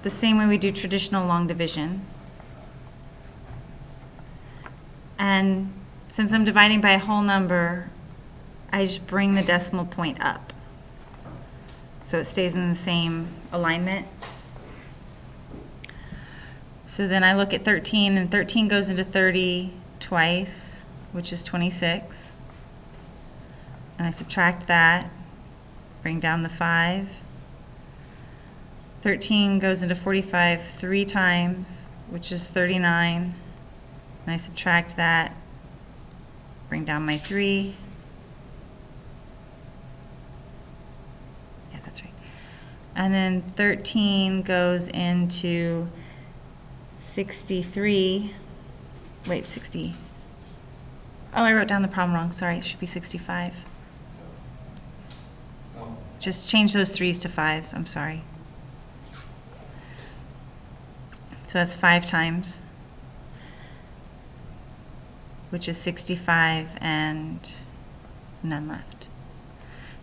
the same way we do traditional long division. And since I'm dividing by a whole number, I just bring the decimal point up, so it stays in the same alignment. So then I look at 13, and 13 goes into 30 twice, which is 26. And I subtract that, bring down the 5. 13 goes into 45 3 times, which is 39. And I subtract that, bring down my 3. Yeah, that's right. And then 13 goes into 63. Wait, 60. Oh, I wrote down the problem wrong. Sorry, it should be 65. Just change those 3's to 5's. I'm sorry. So that's 5 times, which is 65, and none left.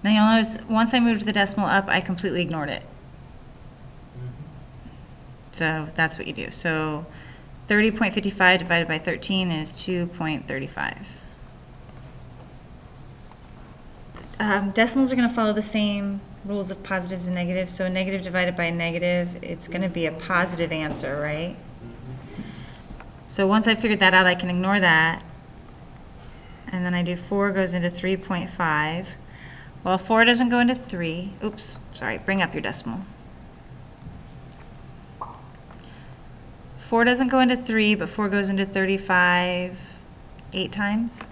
Now you'll notice once I moved the decimal up, I completely ignored it. So that's what you do. So 30.55 divided by 13 is 2.35. Decimals are going to follow the same rules of positives and negatives. So a negative divided by a negative, it's going to be a positive answer, right? So once I figured that out, I can ignore that. And then I do 4 goes into 3.5. Well, 4 doesn't go into 3. Oops, sorry, bring up your decimal. 4 doesn't go into 3, but 4 goes into 35 8 times,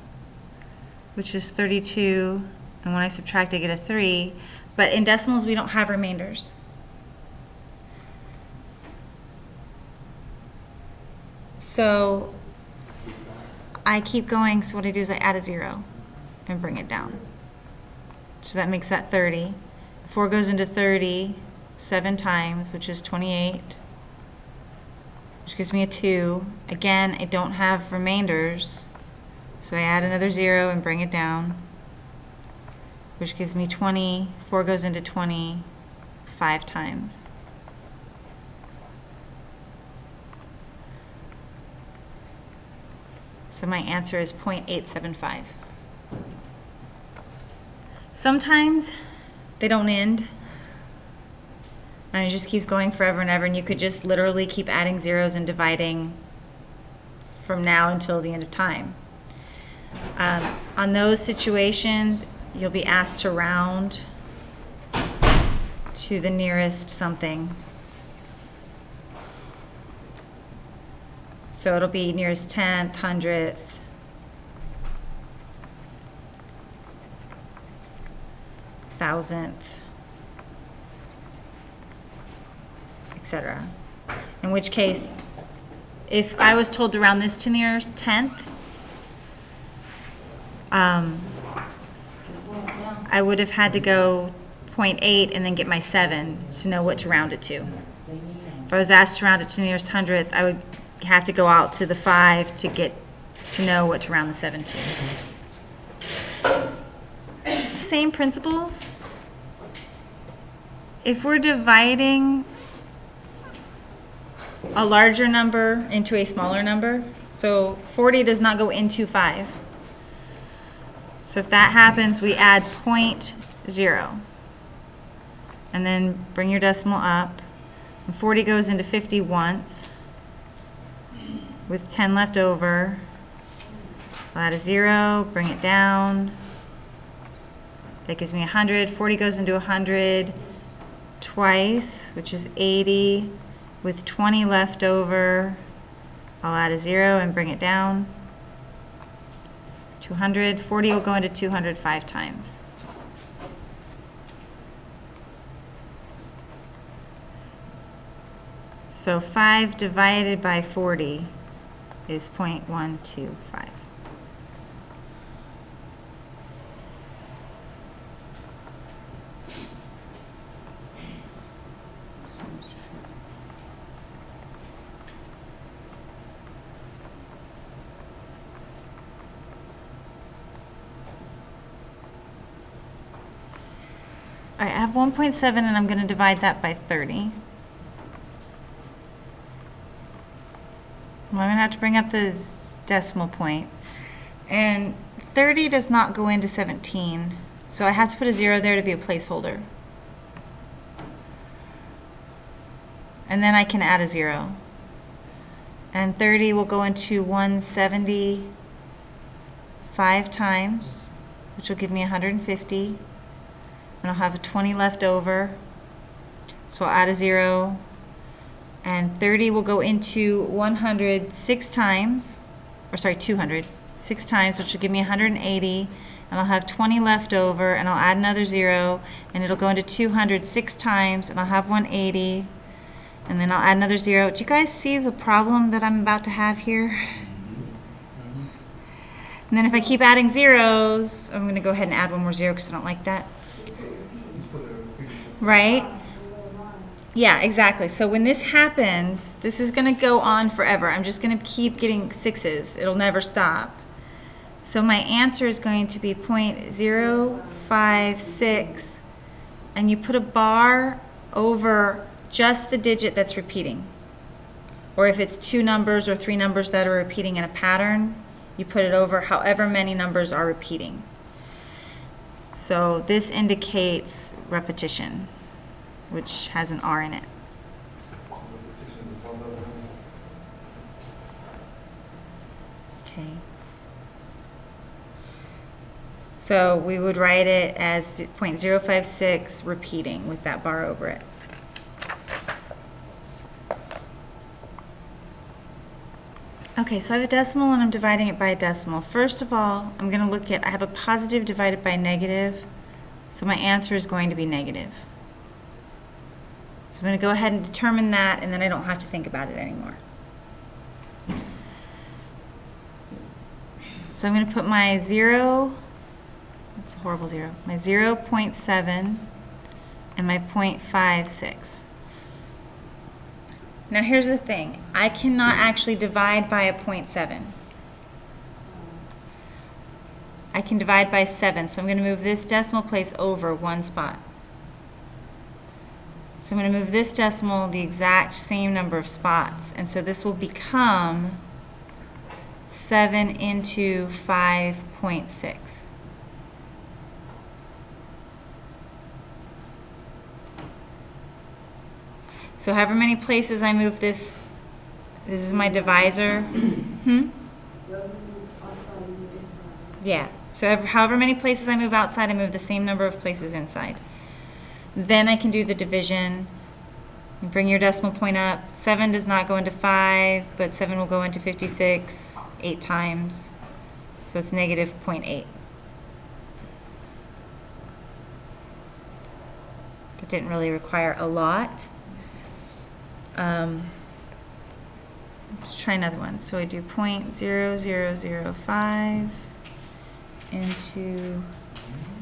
which is 32. And when I subtract, I get a 3. But in decimals, we don't have remainders. So I keep going, so what I do is I add a 0 and bring it down. So that makes that 30. 4 goes into 30 7 times, which is 28, which gives me a 2. Again, I don't have remainders, so I add another 0 and bring it down, which gives me 20. 4 goes into 20 5 times. So my answer is 0.875. Sometimes they don't end, and it just keeps going forever and ever, and you could just literally keep adding zeros and dividing from now until the end of time. On those situations, you'll be asked to round to the nearest something. So it'll be nearest 10th, 100th, thousandth, etc. In which case, if I was told to round this to nearest 10th, I would have had to go 0.8 and then get my 7 to know what to round it to. If I was asked to round it to nearest 100th, I would have to go out to the 5 to get to know what to round the 7 to. Same principles. If we're dividing a larger number into a smaller number, so 40 does not go into 5. So if that happens, we add 0.0. And then bring your decimal up. And 40 goes into 50 once, with 10 left over. I'll add a 0, bring it down. That gives me 100. 40 goes into 100 twice, which is 80. With 20 left over, I'll add a 0 and bring it down. 200. 40 will go into 200 5 times. So 5 divided by 40 is 0.125. I have 1.7 and I'm going to divide that by 30. Well, I'm going to have to bring up the decimal point. And 30 does not go into 17, so I have to put a 0 there to be a placeholder. And then I can add a 0. And 30 will go into 170 5 times, which will give me 150. And I'll have a 20 left over. So I'll add a 0. And 30 will go into 100 6 times, or sorry, 200 6 times, which will give me 180. And I'll have 20 left over, and I'll add another 0, and it'll go into 200 6 times, and I'll have 180. And then I'll add another 0. Do you guys see the problem that I'm about to have here? And then if I keep adding zeros, I'm going to go ahead and add one more 0 because I don't like that. Right? Yeah, exactly. So when this happens, this is going to go on forever. I'm just going to keep getting 6s. It'll never stop. So my answer is going to be 0.056, and you put a bar over just the digit that's repeating. Or if it's 2 numbers or 3 numbers that are repeating in a pattern, you put it over however many numbers are repeating. So this indicates repetition, which has an R in it. Okay. So we would write it as 0.056 repeating with that bar over it. Okay, so I have a decimal and I'm dividing it by a decimal. First of all, I'm going to look at, I have a positive divided by negative, so my answer is going to be negative. So I'm going to go ahead and determine that, and then I don't have to think about it anymore. So I'm going to put my 0, that's a horrible 0, my 0.7 and my 0.56. Now here's the thing, I cannot actually divide by a 0.7. I can divide by 7, so I'm going to move this decimal place over 1 spot. So I'm going to move this decimal the exact same number of spots, and so this will become 7 into 5.6. So however many places I move this is my divisor. Yeah, so however many places I move outside, I move the same number of places inside. Then I can do the division. You bring your decimal point up. 7 does not go into 5, but 7 will go into 56 8 times. So it's negative 0.8. That didn't really require a lot. Let's try another one. So I do 0.0005 into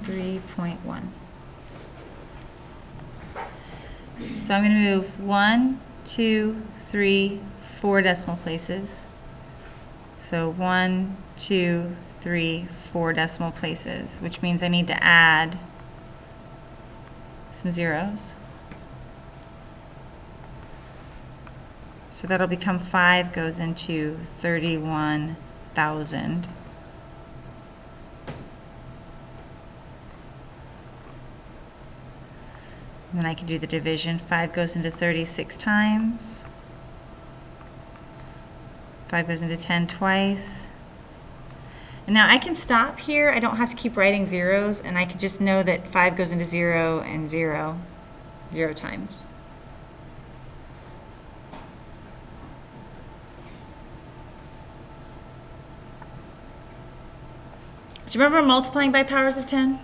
3.1. So I'm going to move 1, 2, 3, 4 decimal places. So 1, 2, 3, 4 decimal places, which means I need to add some zeros. So that'll become 5 goes into 31,000. And then I can do the division. 5 goes into 36 times. 5 goes into 10 twice. And now I can stop here. I don't have to keep writing zeros, and I can just know that 5 goes into 0 and 0 times. Do you remember multiplying by powers of 10?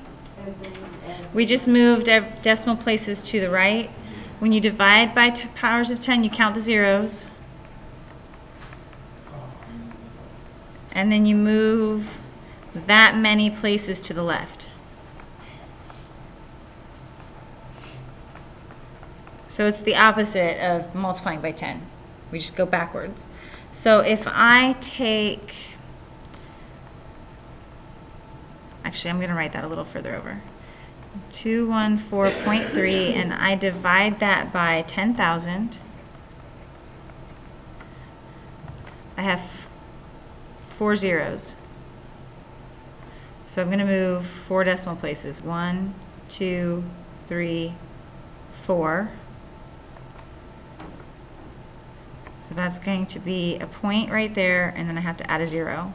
We just moved decimal places to the right. When you divide by powers of 10, you count the zeros. And then you move that many places to the left. So it's the opposite of multiplying by 10. We just go backwards. So if I take, actually I'm going to write that a little further over. 214.3, and I divide that by 10,000. I have 4 zeros. So I'm going to move 4 decimal places. 1, 2, 3, 4. So that's going to be a point right there, and then I have to add a 0.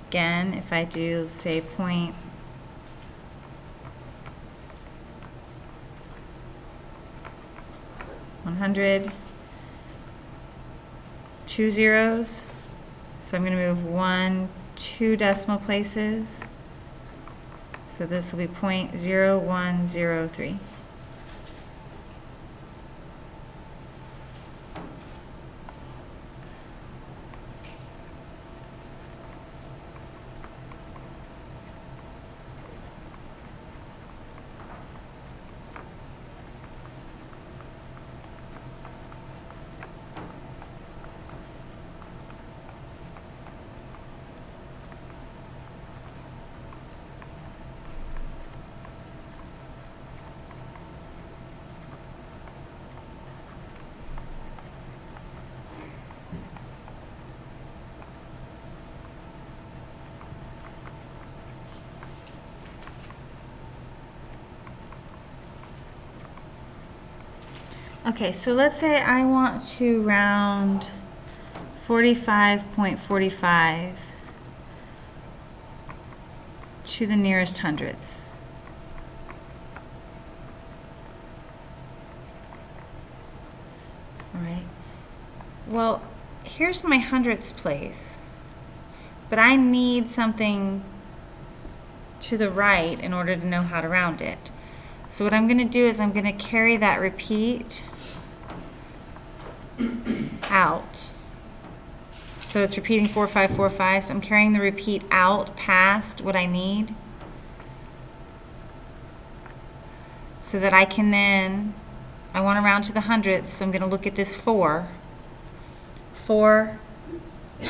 Again, if I do, say, point 100, 2 zeros. So I'm going to move 1, 2 decimal places. So this will be 0.0103. Okay, so let's say I want to round 45.45 to the nearest hundredths. All right. Well, here's my hundredths place, but I need something to the right in order to know how to round it. So what I'm going to do is I'm going to carry that repeat out. So it's repeating 4545, so I'm carrying the repeat out past what I need so that I can then, I want to round to the hundredths, so I'm going to look at this 4. 4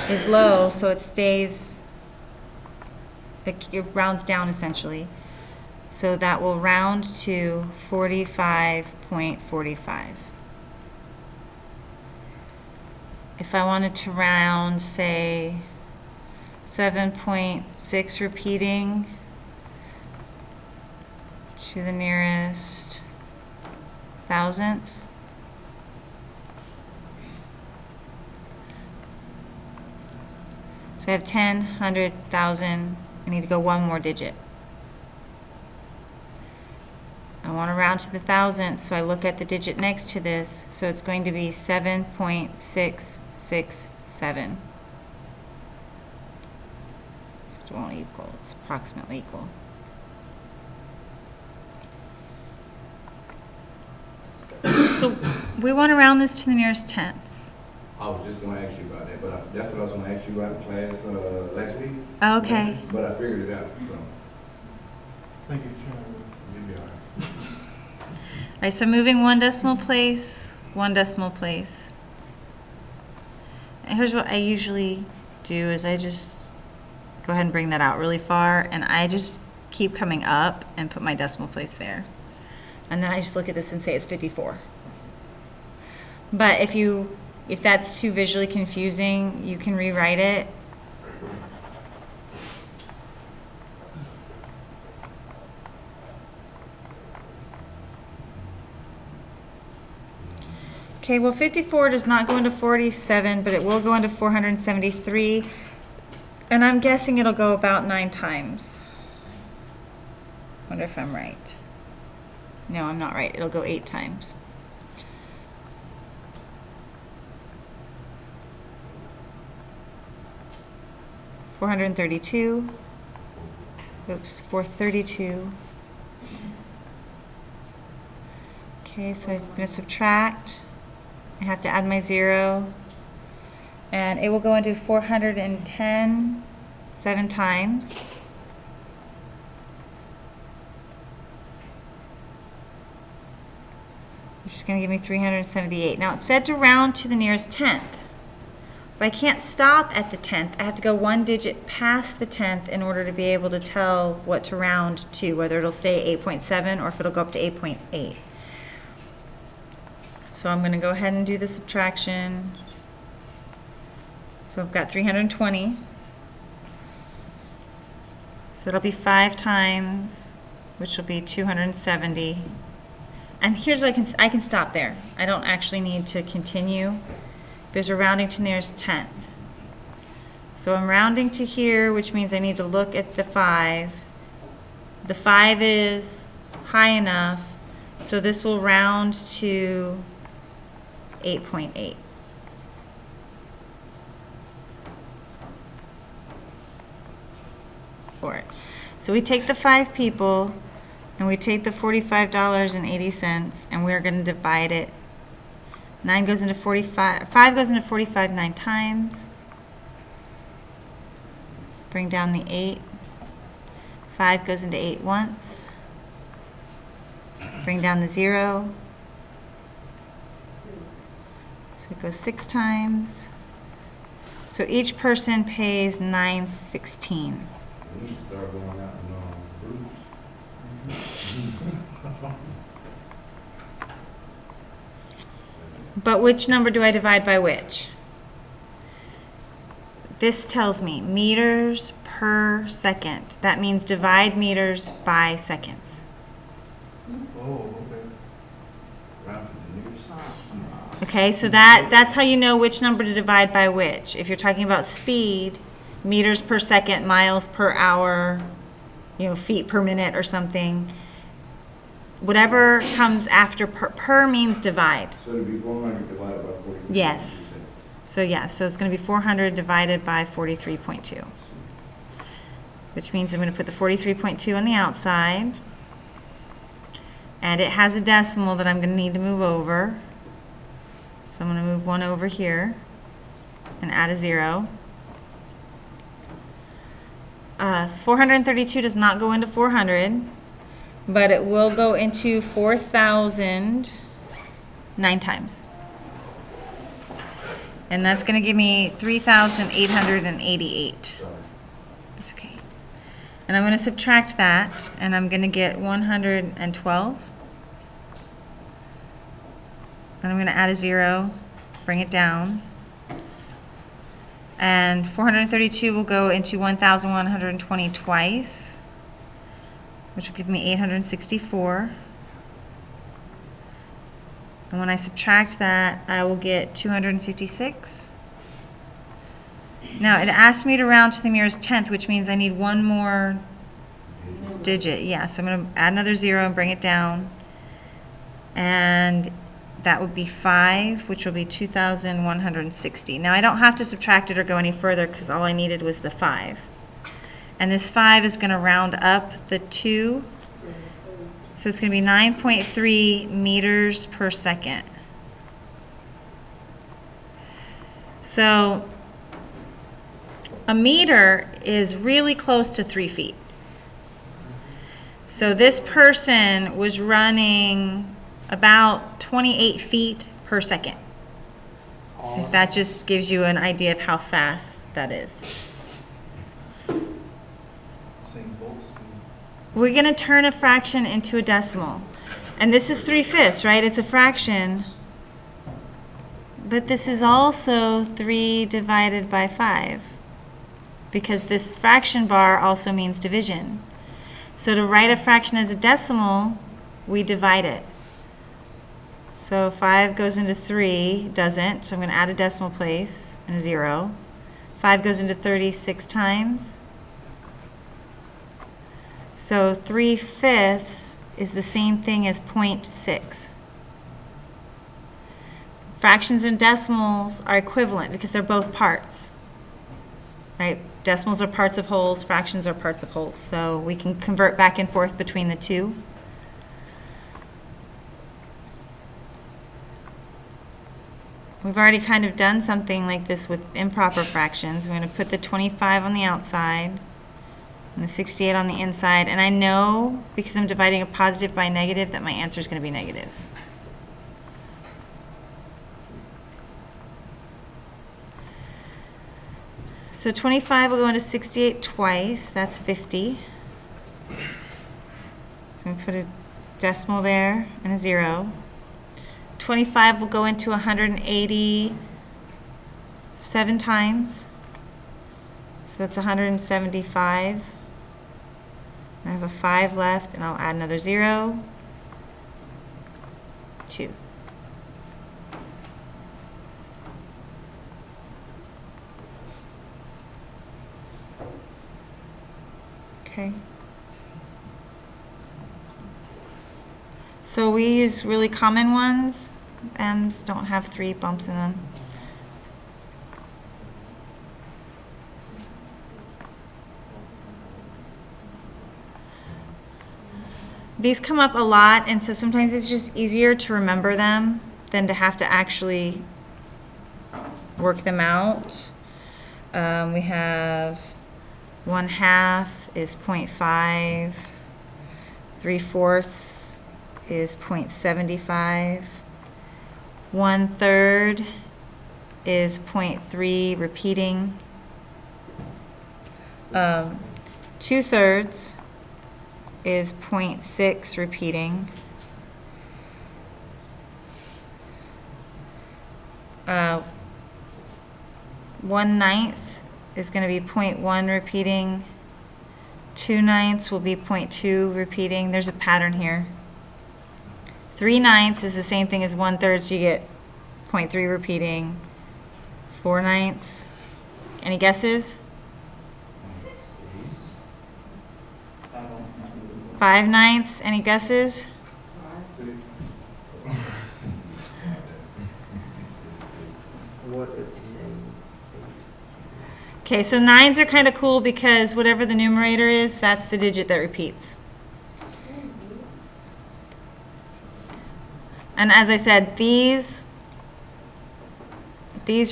is low, so it stays, it rounds down essentially. So that will round to 45.45. If I wanted to round, say, 7.6 repeating to the nearest thousandths, so I have 10, 100, 1,000. I need to go one more digit. I want to round to the thousandths, so I look at the digit next to this, so it's going to be 7.667. It won't equal, it's approximately equal. So we want to round this to the nearest tenths. I was just going to ask you about that, but that's what I was going to ask you about in class last week. Okay. But I figured it out. So. Thank you, Chairman. You'll be all right. All right, so moving 1 decimal place, 1 decimal place. And here's what I usually do is I just go ahead and bring that out really far, and I just keep coming up and put my decimal place there. And then I just look at this and say it's 54. But if that's too visually confusing, you can rewrite it. Okay, well 54 does not go into 47, but it will go into 473. And I'm guessing it'll go about 9 times. Wonder if I'm right. No, I'm not right. It'll go 8 times. $432. Oops, 432. Okay, so I'm going to subtract. I have to add my 0. And it will go into 410 7 times. Which is going to give me 378. Now it said to round to the nearest tenth. But I can't stop at the 10th. I have to go one digit past the 10th in order to be able to tell what to round to, whether it'll stay 8.7 or if it'll go up to 8.8. So I'm going to go ahead and do the subtraction. So I've got 320. So it'll be 5 times, which will be 270. And here's what I can stop there. I don't actually need to continue because we're rounding to nearest 10th. So I'm rounding to here, which means I need to look at the 5. The 5 is high enough, so this will round to 8.8. For it. So we take the 5 people and we take the $45.80 and we're going to divide it. 9 goes into 45, 5 goes into 45 9 times. Bring down the 8. 5 goes into 8 once. Bring down the 0. So it goes 6 times. So each person pays $9.16. We need to start going out and groups. But which number do I divide by which? This tells me meters per second. That means divide meters by seconds. Oh, okay. Round to the nearest. Okay, so that's how you know which number to divide by which. If you're talking about speed, meters per second, miles per hour, feet per minute or something. Whatever comes after per means divide. So it'd be 400 divided by 40. Yes. So yeah, so it's going to be 400 divided by 43.2. Which means I'm going to put the 43.2 on the outside. And it has a decimal that I'm going to need to move over. So I'm going to move one over here and add a 0. 432 does not go into 400, but it will go into 4,000 9 times. And that's going to give me 3,888. That's okay. And I'm going to subtract that, and I'm going to get 112. And I'm going to add a 0, bring it down. And 432 will go into 1,120 twice, which will give me 864. And when I subtract that, I will get 256. Now, it asked me to round to the nearest 10th, which means I need one more digit. Yeah, so I'm going to add another 0 and bring it down. And that would be 5, which will be 2,160. Now, I don't have to subtract it or go any further because all I needed was the 5. And this 5 is going to round up the 2. So it's going to be 9.3 meters per second. So a meter is really close to 3 feet. So this person was running about 28 feet per second. If that just gives you an idea of how fast that is. Same boat speed. We're going to turn a fraction into a decimal. And this is 3/5, right? It's a fraction. But this is also 3 divided by 5. Because this fraction bar also means division. So to write a fraction as a decimal, we divide it. So 5 goes into 3, doesn't, so I'm going to add a decimal place and a 0. 5 goes into 36 times. So 3/5 is the same thing as 0.6. Fractions and decimals are equivalent because they're both parts. Right? Decimals are parts of wholes, fractions are parts of wholes. So we can convert back and forth between the two. We've already kind of done something like this with improper fractions. I'm going to put the 25 on the outside and the 68 on the inside. And I know, because I'm dividing a positive by a negative, that my answer is going to be negative. So 25 will go into 68 twice, that's 50. So I'm going to put a decimal there and a 0. 25 will go into 187 times. So that's 175. I have a 5 left, and I'll add another 0. 2. Okay. So we use really common ones. M's don't have 3 bumps in them. These come up a lot, and so sometimes it's just easier to remember them than to have to actually work them out. We have 1/2 is 0.5, 3/4 is 0.75, 1/3 is 0.3 repeating, 2/3 is 0.6 repeating. 1/9 is going to be 0.1 repeating. 2/9 will be 0.2 repeating. There's a pattern here. 3/9 is the same thing as 1/3, so you get 0.3 repeating. 4/9. Any guesses? 5/9. Any guesses? 6. What is Okay, so 9s are kind of cool because whatever the numerator is, that's the digit that repeats. And as I said, these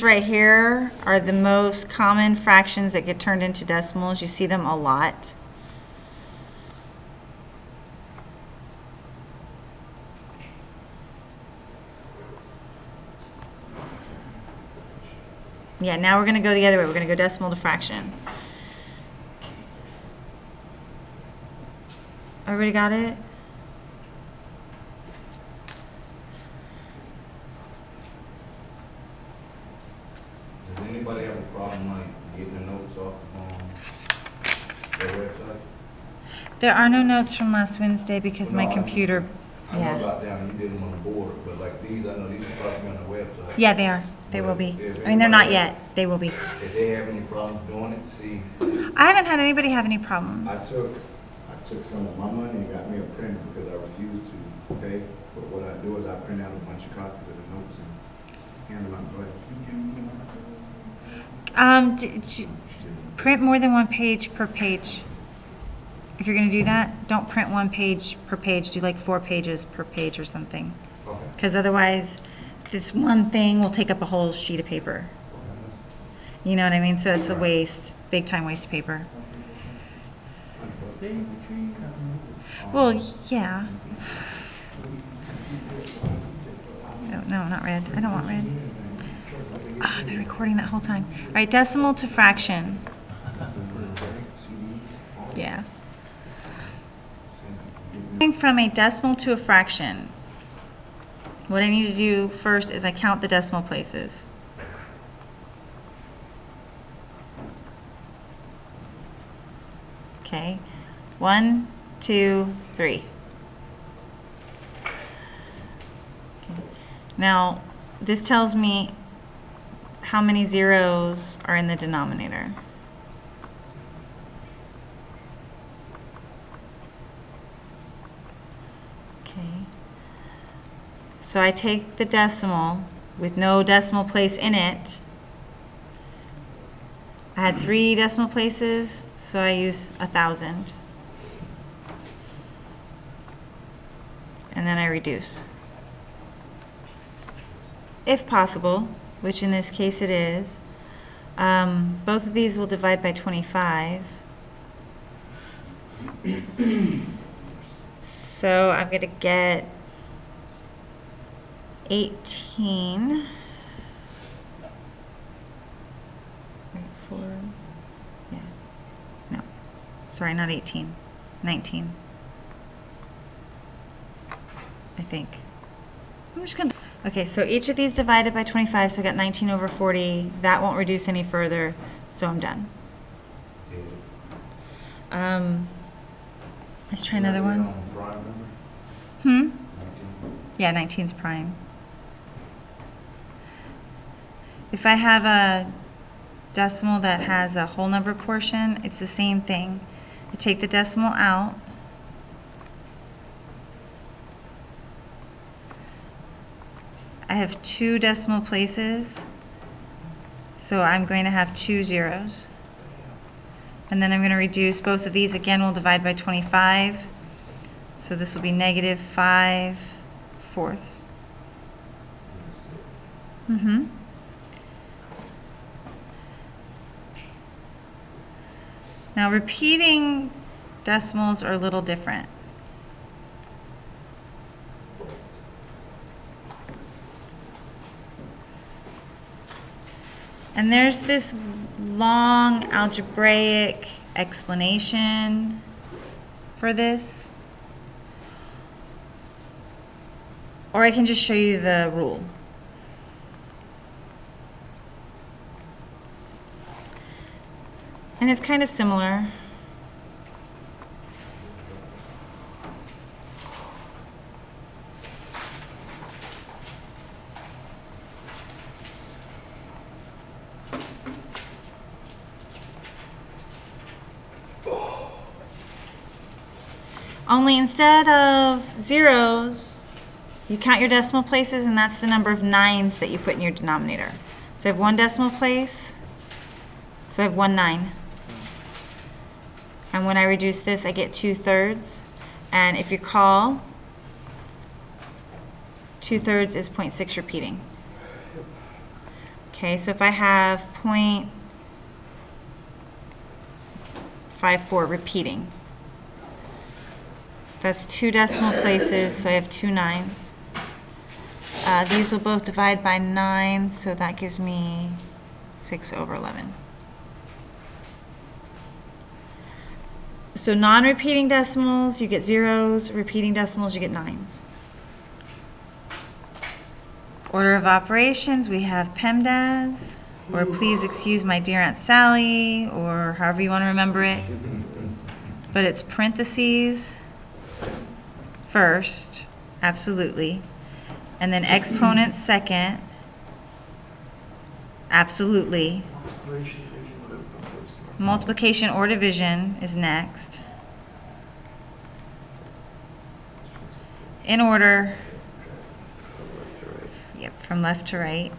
right here are the most common fractions that get turned into decimals. You see them a lot. Yeah, now we're going to go the other way. We're going to go decimal to fraction. Everybody got it? Does anybody have a problem like getting the notes off their website? There are no notes from last Wednesday because my No, computer, I know yeah. about them, you did them on the board, but like these, I know these are probably on the website. Yeah, they are. They will be. If I mean, they're not anybody- yet. They will be. If they have any problems doing it, see, I haven't had anybody have any problems. I took some of my money and got me a printer because I refused to pay. But what I do is I print out a bunch of copies of the notes and hand them out. Print more than one page per page. If you're going to do that, don't print one page per page. Do like 4 pages per page or something. okay. Because otherwise, this one thing will take up a whole sheet of paper. You know what I mean? So it's a waste, big time waste of paper. Well, yeah. No, not red. I don't want red. Oh, I've been recording that whole time. All right, decimal to fraction. Yeah. Going from a decimal to a fraction, what I need to do first is I count the decimal places. Okay, 1, 2, 3. Okay. Now, this tells me how many zeros are in the denominator. Okay. So I take the decimal with no decimal place in it. I had 3 decimal places, so I use 1,000. And then I reduce. If possible, which in this case it is, both of these will divide by 25. So I'm going to get 18. 4, yeah, no, sorry, not 18, 19, I think. I'm just gonna, okay, so each of these divided by 25, so I got 19 over 40. That won't reduce any further, so I'm done. Let's try another one. Hmm? Yeah, 19's prime. If I have a decimal that has a whole number portion, it's the same thing. I take the decimal out. I have 2 decimal places, so I'm going to have 2 zeros. And then I'm going to reduce both of these. Again, we'll divide by 25. So this will be negative 5/4. Mm-hmm. Now repeating decimals are a little different. And there's this long algebraic explanation for this. Or I can just show you the rule. And it's kind of similar. Only instead of zeros, you count your decimal places, and that's the number of 9s that you put in your denominator. So I have 1 decimal place, so I have 1 9. And when I reduce this, I get 2/3. And if you recall, 2/3 is 0.6 repeating. Okay, so if I have 0.54 repeating, that's 2 decimal places, so I have 2 9s. These will both divide by 9, so that gives me 6/11. So non-repeating decimals, you get zeros. Repeating decimals, you get 9s. Order of operations, we have PEMDAS, or please excuse my dear Aunt Sally, or however you want to remember it. But it's parentheses first, absolutely. And then exponents second, absolutely. Multiplication or division is next. In order, yep, from left to right.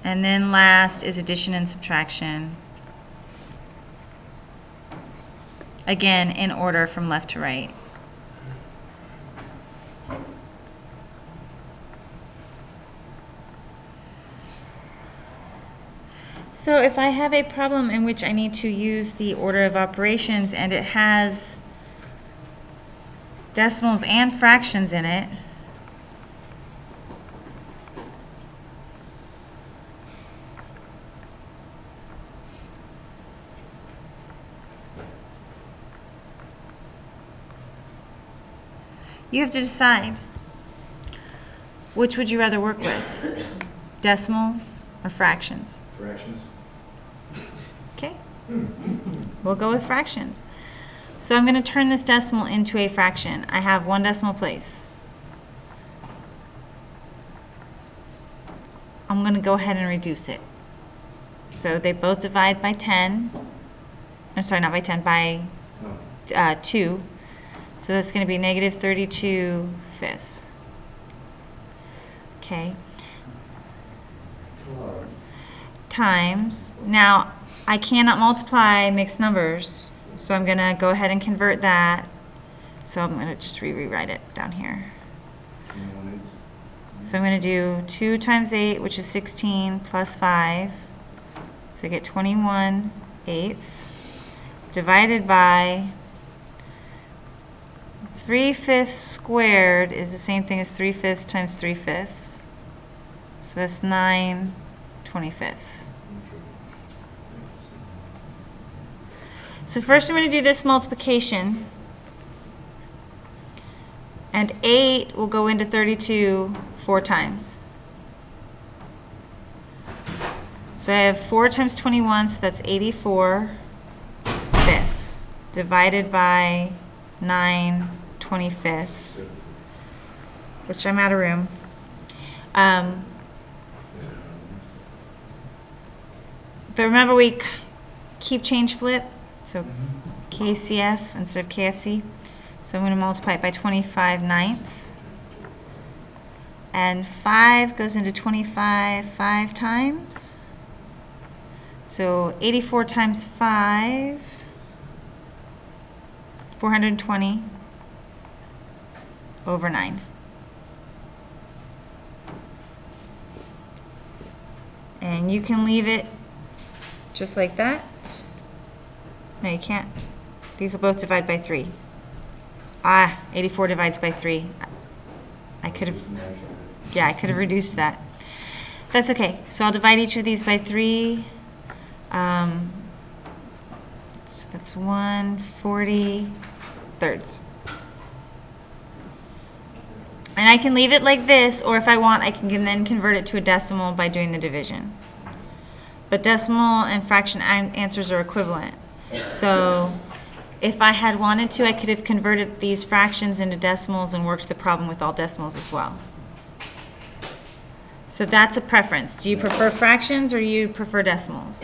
And then last is addition and subtraction. Again, in order from left to right. So if I have a problem in which I need to use the order of operations and it has decimals and fractions in it, you have to decide, which would you rather work with? Decimals or fractions? Fractions? Okay, we'll go with fractions. So I'm going to turn this decimal into a fraction. I have 1 decimal place. I'm going to go ahead and reduce it. So they both divide by 10. I'm sorry, not by 10, by 2. So that's going to be negative 32/5. Okay. Times. Now, I cannot multiply mixed numbers, so I'm going to go ahead and convert that. So I'm going to just rewrite it down here. So I'm going to do 2 times 8, which is 16, plus 5. So I get 21/8, divided by 3/5 squared is the same thing as 3/5 times 3/5. So that's 9 25ths. So first I'm going to do this multiplication. And 8 will go into 32 4 times. So I have 4 times 21, so that's 84 fifths, divided by 9 25ths, which I'm out of room. But remember, we keep, change, flip, so KCF instead of KFC. So I'm going to multiply it by 25 ninths. And 5 goes into 25 5 times. So 84 times 5, 420 over 9. And you can leave it just like that. No, you can't. These will both divide by 3. 84 divides by 3. I could have, yeah, I could have reduced that. That's okay. So I'll divide each of these by 3. So that's 1/40 thirds. And I can leave it like this, or if I want, I can then convert it to a decimal by doing the division. But decimal and fraction answers are equivalent. So if I had wanted to, I could have converted these fractions into decimals and worked the problem with all decimals as well. So that's a preference. Do you prefer fractions or do you prefer decimals?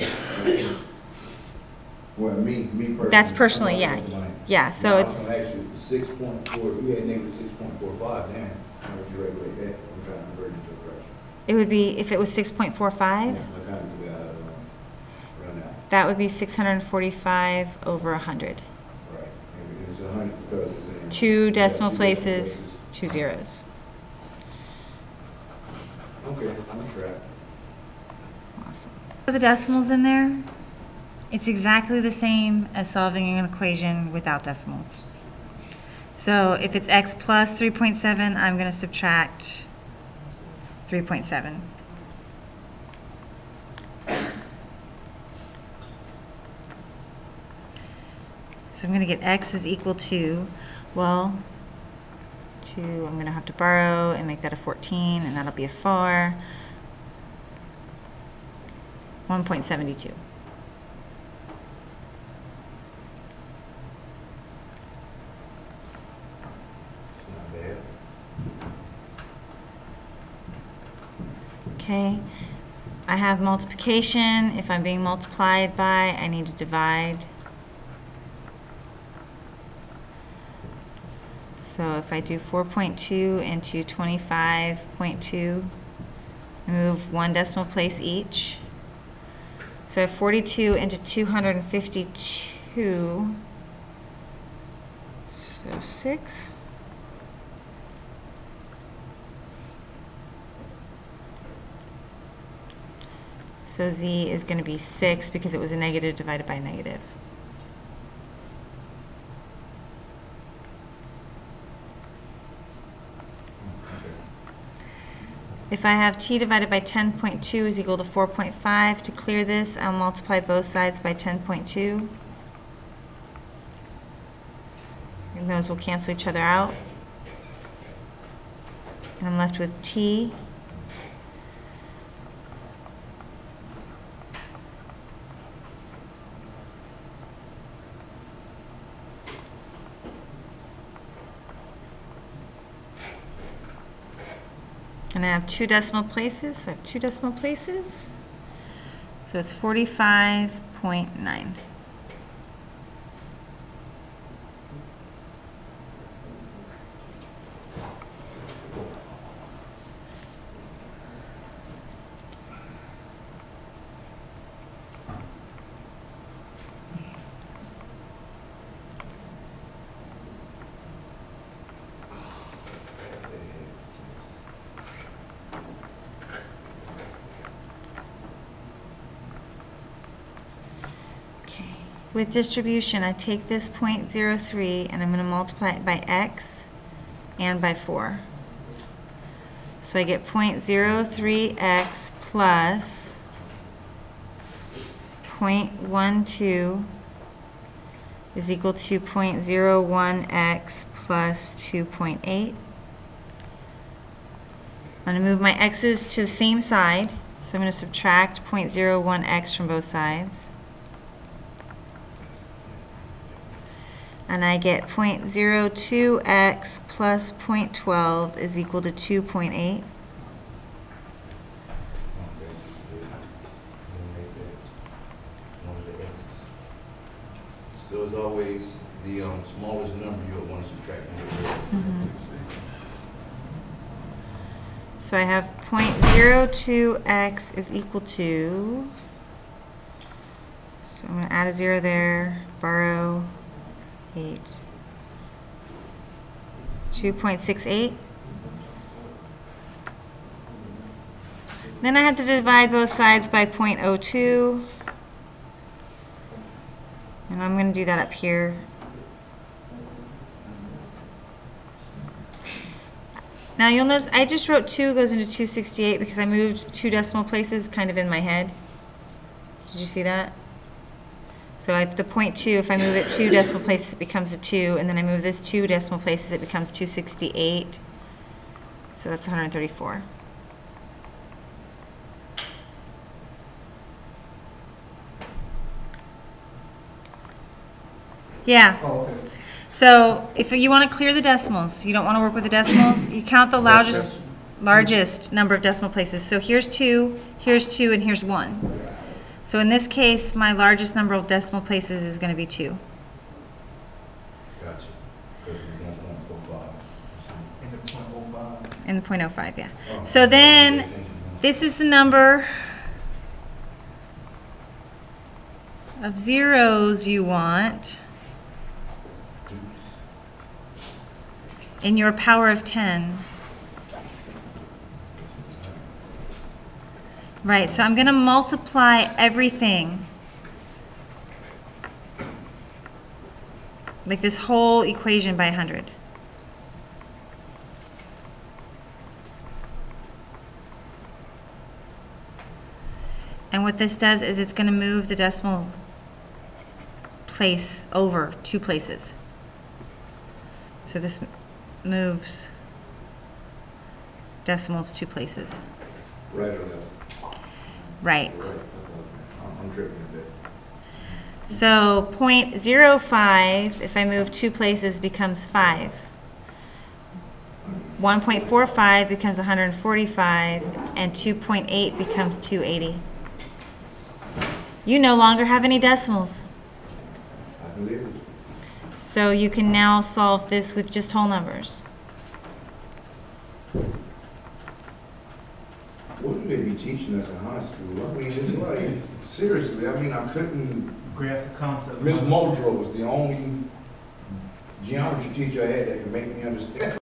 Well, me personally. That's personally, yeah. Yeah, so it's, Actually, 6.4, you had negative 6.45 then, how would you regulate that? I'm trying to convert it into a fraction. it would be, if it was 6.45, I kind of figure out run out. that would be 645 over 100. Right. Maybe it's 100 because it's in. 2 decimal places, 2 zeros. Okay, I'm track. Awesome. For the decimals in there, it's exactly the same as solving an equation without decimals. So if it's x plus 3.7, I'm going to subtract 3.7. So I'm going to get x is equal to, well, I'm going to have to borrow and make that a 14, and that'll be a 4. 1.72. Not bad. Okay, I have multiplication. If I'm being multiplied by, I need to divide. So if I do 4.2 into 25.2, move 1 decimal place each. So 42 into 252, so 6. So z is going to be 6 because it was a negative divided by a negative. If I have t divided by 10.2 is equal to 4.5, to clear this, I'll multiply both sides by 10.2. And those will cancel each other out. And I'm left with t. And I have 2 decimal places, so I have 2 decimal places. So it's 45.9. With distribution, I take this 0.03 and I'm going to multiply it by x and by 4. So I get 0.03x plus .12 is equal to 0.01x plus 2.8. I'm going to move my x's to the same side, so I'm going to subtract 0.01x from both sides. And I get 0.02x plus 0.12 is equal to 2.8. So as always, the smallest number you'll want to subtract from it. So I have 0.02x is equal to, so I'm going to add a 0 there, borrow 8, 2.68. Then I have to divide both sides by 0.02. And I'm going to do that up here. Now you'll notice I just wrote 2 goes into 268 because I moved 2 decimal places kind of in my head. Did you see that? So I have the 0.2, if I move it 2 decimal places it becomes a 2, and then I move this 2 decimal places it becomes 268. So that's 134. Yeah. Oh, okay. So if you want to clear the decimals, you don't want to work with the decimals, you count the largest number of decimal places. So here's 2, and here's 1. So in this case, my largest number of decimal places is going to be 2. Gotcha. Because it's 1.45. In the .05. In the 0.05, yeah. So then, this is the number of zeros you want in your power of 10. Right, so I'm going to multiply everything. Like this whole equation by 100. And what this does is it's going to move the decimal place over 2 places. So this moves decimals 2 places. Right or left? Right. Right. I'm tripping a bit. So 0.05, if I move 2 places, becomes 5. 1.45 becomes 145, and 2.8 becomes 280. You no longer have any decimals. I believe it. So you can now solve this with just whole numbers. What do they be teaching us in high school? I mean, it's like, seriously, I mean, I couldn't, Grasp the concept. Miss Muldrow was the only geometry teacher I had that could make me understand.